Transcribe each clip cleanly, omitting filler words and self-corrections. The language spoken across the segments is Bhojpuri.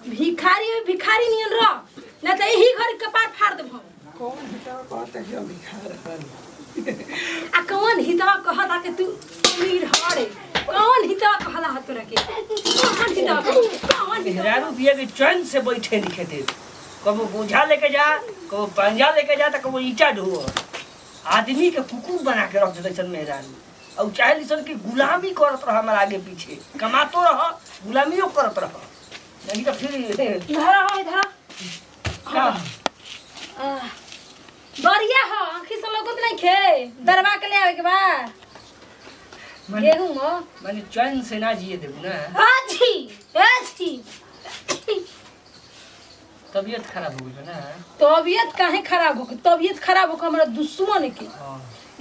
भिखारी भिखारी नियन रह ना तो यही घर कपार फाड़ देब हम। कौन हितावा कहता है कि भिखार हन आ कौन हितवा कहता कि तू अमीर हरे कौन हितवा कहला ह तोरा के कौन हितवा कौन मेहरारू बिया के चैन से बैठे लिखे दे कबो बोझा लेके जा कबो पंजा लेके जा तो कबो ईटा ढो आदमी के कुकुर बना के रख देते मेहरारू और चाहे लिसन की गुलामी करत रह हमारे आगे पीछे कमातो रह गुलामियों करत रह नहीं तो फिर धरा हो इधर का दरिया हो आंखी से लगत नहीं खे दरवा के ले आवे के बा गेहूं हो माने चैन से ना जिए देबू ना अच्छी अच्छी तबीयत खराब हो गई ना तबीयत काहे खराब हो तबीयत खराब हो हमरा दुश्मन के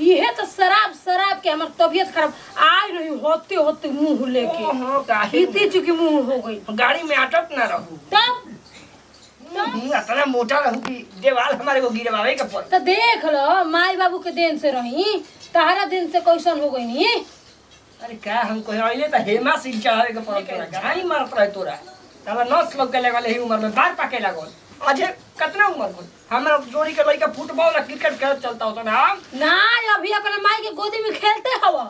ये तो शराब शराब के हमर तबीयत खराब आय रही होते होते मुंह लेके ओहो काहे इतनी चुकी मुंह हो गई गाड़ी में अटक ना रहू तब इतना मोटा रहू कि देवाल हमारे को गिरवावे के पड़ तो देख लो माई बाबू के दिन से रही तहरा दिन से कैसन हो गई नी अरे क्या हम कहे अइले त हेमा सिंह चाहे के पड़ तोरा गाड़ी मारत रहे तोरा ताला नस लग गले वाले ही उम्र में बार पाके लागल अजे कितना उम्र को हमरा जोड़ी के लइका फुटबॉल और क्रिकेट खेलत चलता होता ना ना अभी अपने माई के गोदी में खेलते हवा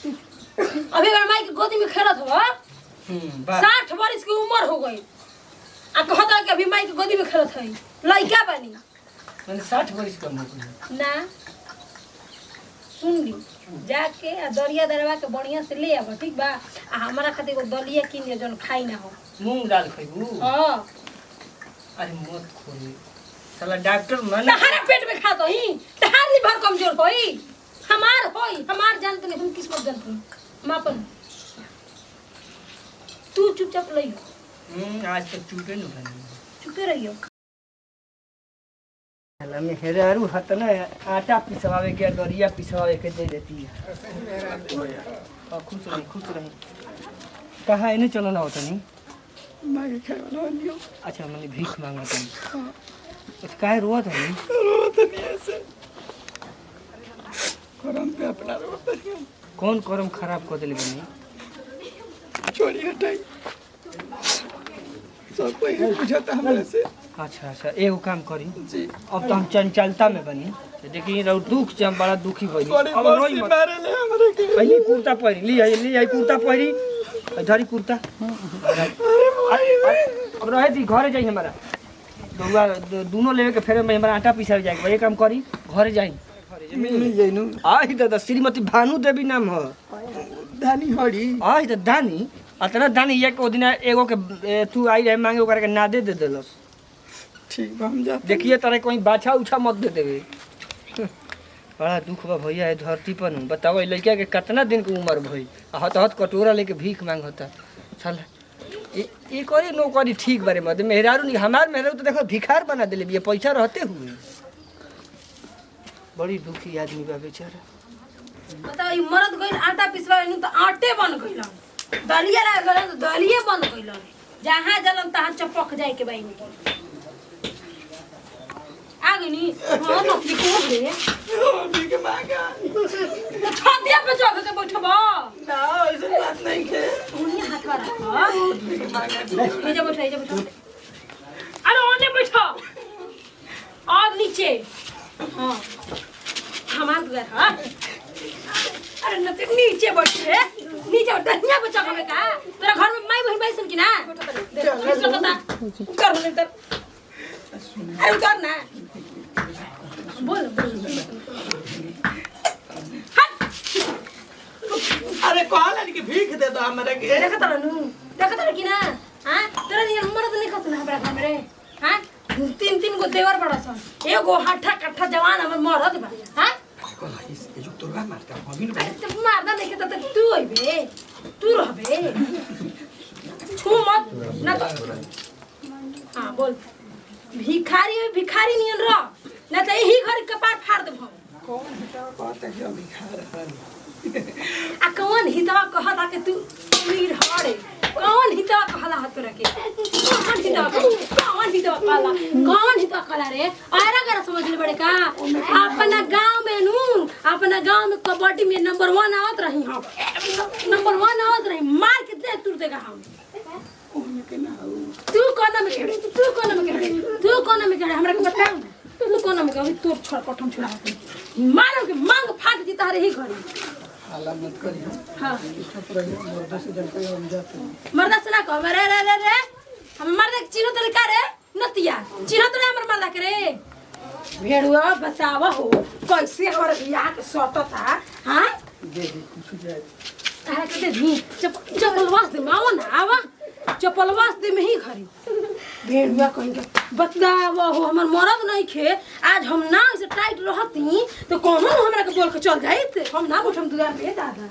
अभी अपने माई के गोदी में खेलत हवा 60 वर्ष की उम्र हो गई आ कहता कि अभी माई के गोदी में खेलत है लइका बनी मैंने 60 वर्ष कम हो गई ना सुन ली जाके आ दरिया दरवा के बढ़िया से ले आब ठीक बा आ हमारा खातिर एगो दलिया किन ले जौन खाई ना हो मूंग दाल खइबू हां अरे मत खोले साला डॉक्टर मन तहरा पेट में खात होई तहार लिवर कमजोर होई हमार जानत नहीं हम किस्मत जानत नहीं मापन तू चुपचाप लइयो आज तक चुपे न बनी चुपे रहियो साला में हेरारू हत ना आटा पिसवावे के दरिया पिसवावे के दे देती है और खुश रही कहाँ इन्हें चलो ना होता नहीं मांगे खाना लियो अच्छा मैंने भीख मांगा था तो काहे रोत है रोत नहीं ऐसे करम पे अपना रोत नहीं कौन करम खराब कर दिले बनी चोरी हटाई सब कोई पूछता हमारे से अच्छा एगो काम करी जी अब तो हम चंचलता में बनी तो देखिए रहो दुख से हम बड़ा दुखी बनी बड़ी अब रोई मत मारे ले हमारे के पहले कुर्ता पहरी ली आई कुर्ता पहरी धरी कुर्ता अब रहे दी घरे जाई हमारा दोगा दोनों लेवे के फेरे में हमारा आटा पिसा जाए ये काम करी घरे जाई मिल जाइनु आई दादा श्रीमती भानु देवी नाम है धानी हड़ी आई तो दानी अतना दानी ये को दिन एगो के तू आई रहे मांगे ओकरा के ना दे देलस ठीक बा हम जाते देखिए तारे कोई बाछा उछा मत दे देवे बड़ा दुख बा भैया है धरती पर न बताओ लड़का के कितना दिन की उम्र भई हत हत कटोरा लेके भीख मांगता चल ये करे नौकरी ठीक बारे मत मेहरारू नहीं हमार मेहरारू तो देखो भिखार बना देले बिया पैसा रहते हुए बड़ी दुखी आदमी बा बेचारा बताओ ई मरद गइल आटा पिसवाए नु तो आटे बन गइल दलिया ला गइल तो दलिया बन गइल जहां जलन तहां चपक जाए के बाई में आ गई नी हां नौकरी को दे अभी के मांगा तो छतिया पे चढ़ के बैठबा ना ऐसे बात नहीं के उन्हीं हाथ रख ये जा बैठो अरे ओने बैठो और नीचे हां हमार घर हां अरे न ते नीचे बैठे नीचे दहिया बचा हमें का तेरा घर में माई बहन बैसन की ना चल बता कर ले तर अरे कर ना बोल अरे कॉल आने की भीख दे दो हमारे के देखत कि ना हां तेरा ये नंबर तो नहीं खत ना हमरा घर में रे हां तीन गो देवर बड़ा सन एगो हट्ठा कट्ठा जवान हमर मरद बा हां इस जो तोरा मारता अभी तो मारदा नहीं के तू होइबे तू रहबे छू मत ना तो हां बोल भिखारी नियन रह ना तो यही घर कपार फाड़ देब हम कौन हितावा कहता है कि भिखार हन आ कौन हितवा कहता कि तू अमीर हरे कौन हितवा कहला ह तोरा के कौन हितवा कहला रे आयरा कर समझ ले बड़े का अपना गांव में नू अपना गांव में कबड्डी में नंबर 1 आवत रही हम नंबर 1 आवत रही मार के दे तुर देगा हम के ना तू कौन कोना में केड़े तू कोना में केड़े हमरा के बताऊ तू कोना में केड़े तोर छोड़ कठम छुड़ा मारो के मांग फाट दी तारे ही घरी हाला मत करी हां चुप रहिए मर्द से जन कोई हम जाते मर्दा से ना कह रे रे रे रे हम मर्दा के चिन्ह तो का रे नतिया चिन्ह तो हमर मर्दा के रे भेड़ुआ बतावा हो कैसे हमर बियाह के सट था हां दे दे कुछ जाए तारा के दे दी चप्पल वास दे मावा ना आवा चप्पल वास दे में ही घरी भेड़ुआ कहेंगे बतावा हो हमर मरद नहीं खे आज हम ना ऐसे टाइट रहती तो कौन हमरा के बोल के चल जाइत हम ना बैठम दुआर पे दादा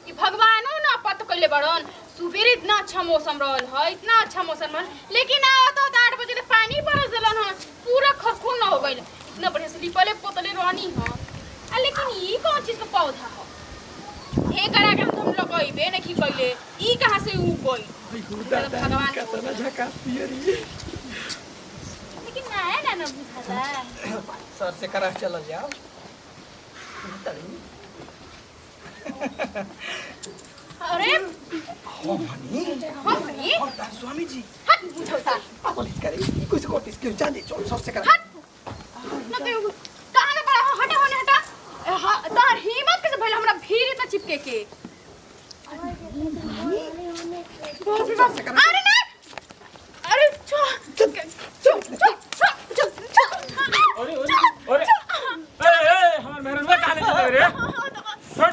ई भगवानो ना पत कइले बड़न सुबेरे इतना अच्छा मौसम रहल है इतना अच्छा मौसम रहल लेकिन आवत 8 बजे पानी बरस देलन है पूरा खखून हो गइल इतना बढ़िया से लिपले पोतले रहनी है आ लेकिन ई कौन चीज का पौधा है हे करा के हम लगइबे नहीं कइले ई कहां से उ गई भगवान कितना झकास पियरी लेकिन ना है ना बुझाता सर से करा चल जाओ अरे हो मनी हम बनी स्वामी जी हट बुझो सा अपन करे कुछ कोटिस क्यों जाने चल सर से करा ना के कहां ना पड़ा हटे होने हटा तार हिम्मत कैसे भइल हमरा भीड़ इतना चिपके के अरे ना अरे अरे हमार मेहरनवा कहां ले चले रे छोड़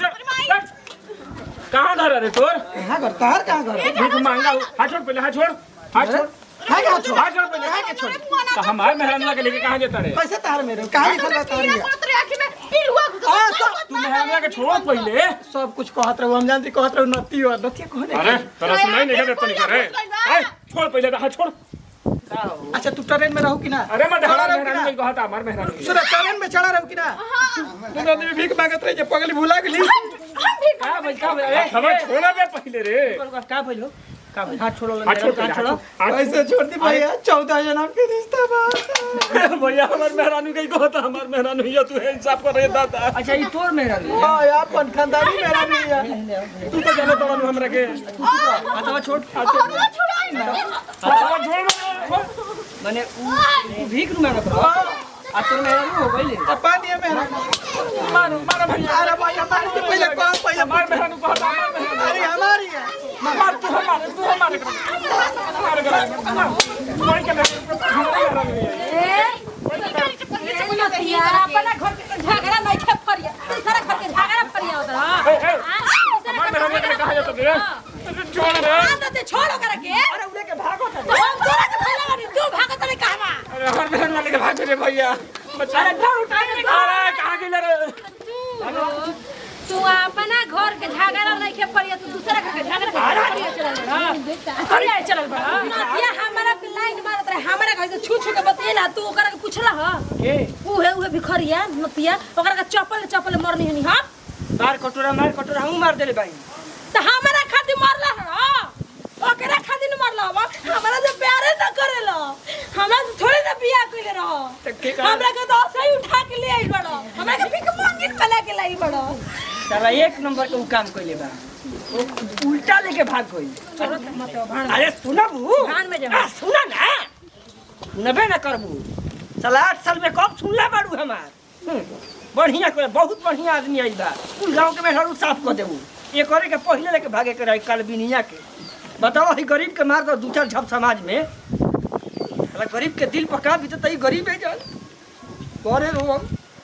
कहां धर रे तोर कहां घर तार कहां घर भीख मांगा हाथ छोड़ पहले हाथ छोड़ हां छोड़ हाथ छोड़ पहले के छोड़ तो हमार मेहरनवा के लेके कहां देता रे कैसे तार मेरे कहां लिखल है तार तू मेहरनवा के छोड़ पहले सब कुछ कहत रहो हम जानती कहत रहो नती हो नती कोने अरे तोरा सुनाई नहीं देता नहीं करे छोड़ पहले हाथ छोड़ अच्छा तू ट्रेन में रहू कि ना अरे मैं हमार मेहरनवा नहीं कहता हमार मेहरनवा सुन ट्रेन में चढ़ा रहू कि ना तू नदी में भीख मांगत रही जे पगली भुला गेली का भाई अरे खबर छोड़ा बे पहले रे का भइलो का भाई हाथ छोड़ो हाथ छोड़ हाथ छोड़ो कैसे छोड़ दी भैया 14 जन्म के रिश्ता बा भैया हमार मेहरानू कहीं कहता हमार मेहरानू ये तू इंसाफ कर रे दादा अच्छा ई तोर मेरा हां अपन खानदानी मेरा नहीं है तू तो जाने तोड़ा हमरा के हाथवा छोड़ छोड़ माने उ भीख नु मांगत रहो आ तोर मेरा नु हो गइले अपन ये मेरा मारो मारो भैया अरे भैया मार के पहले कौन पहले हमार मेहरानू कहता हमार मेहरानू अरे हमारी है मार तू हमारे मार कोई के मेहरानू नतिया अपना घर के झगड़ा नहीं खे फरिया दूसरा घर के झगड़ा फरिया होत हमार मेहरानू के कहा जाता रे छोड़ रे आदत छोड़ो करे के अरे उड़े के भागो था तो हम तोरा के फैला नहीं तू भागत रे कहवा अरे हमार मेहरानू के भाग रे भैया बच्चा अरे कहां गेल रे तू अपना घर के झगड़ा नहीं खे फरिया तू दूसरा घर के झगड़ा फरिया चलल बड़ा नतिया हमारा पे लाइन मारत रहे हमारा घर से छू छू के बतेला तू ओकरा के पूछला ह के उहे भिखरिया नतिया ओकरा के चप्पल मरनी हनी हम मार कटोरा हम मार देले भाई त हमारा खातिर मरला ह ओकरा खातिर न मरला बा हमारा से प्यारे न करेला हमरा से थोड़ी ना बियाह कइले रह हमरा के तो सही उठा के ले आइल बड़ा हमरा के भीख मांगिन पला के लाई बड़ा साला एक नंबर के उ काम कइले बा उल्टा लेके भाग गई अरे सुना बू भान में जा सुना ना नबे ना करबू साला 8 साल में कब सुनला बाड़ू हमार बढ़िया करे बहुत बढ़िया आदमी आइल बा कुल गांव के मेहरारू साफ कर देबू ये करे के पहले लेके भागे के रही कल बिनिया के बताओ ही गरीब के मार दो 2-4 झप समाज में साला गरीब के दिल पका भी तो तई गरीब है जान करे रो